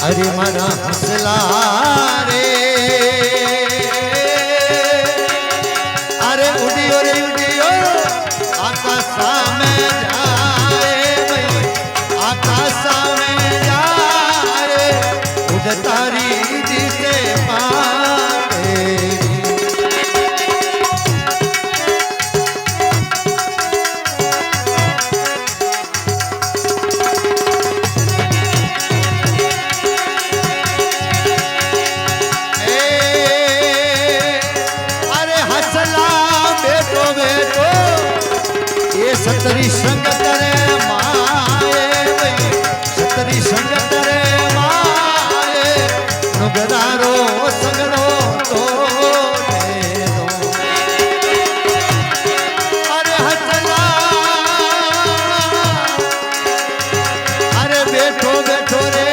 अरे मारा हसला रे अरे उड़ियो रे उड़ियो आकाश में जाए भाई आकाश में जाए उड़ तारी दिसे पाते सतरी संगत रे माए सतरी संगत रे माए नुगदारो संगनो तो अरे हसला अरे बैठो बैठो रे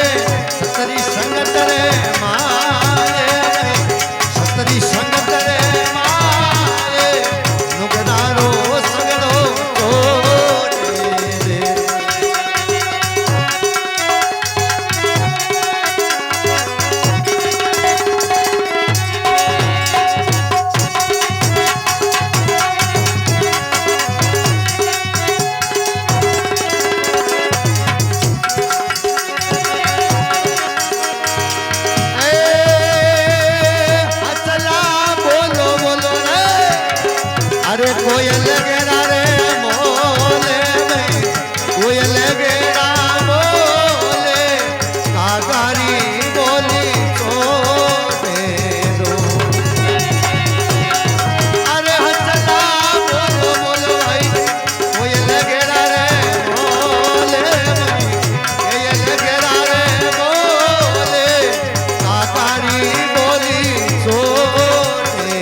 सतरी संगत रे माए सतरी संगत रे माए नुगदारो संगनो अरे कोयल गेरा रे मोले कोयल गेरा मोले कागारी बोली छोड़े दो अरे हसला बोलो बोलो भाई कोयल गेरा रे मोले कोयल गेरा रे मोले कागारी बोली छोड़े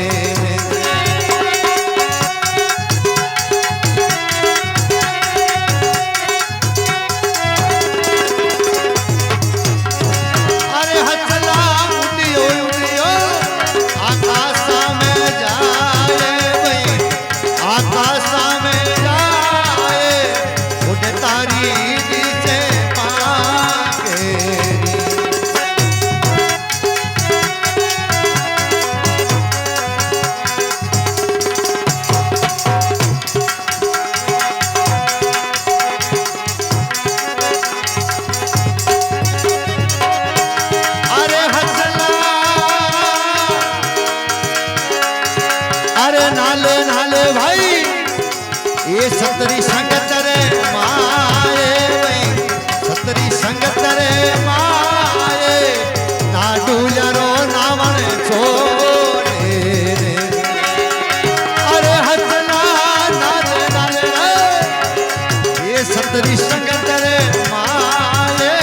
नाले नाले भाई ये सतरी संगत रे माए सतरी संगत रे माए ना डूलरो नावन छोड़े रे अरे हसना नाले नाले रे ये सतरी संगत रे माए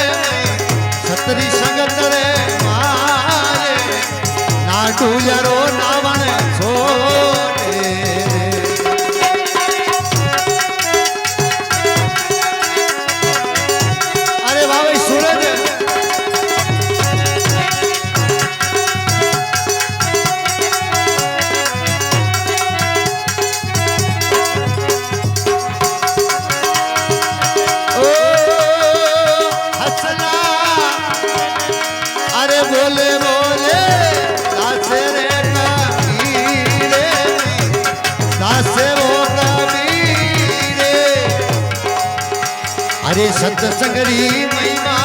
सतरी संगत रे माए ना डूलरो नावन छोड़े बोले बोले दासे रे कबीरे दासे वो कबीरे अरे सत्संगरी महिमा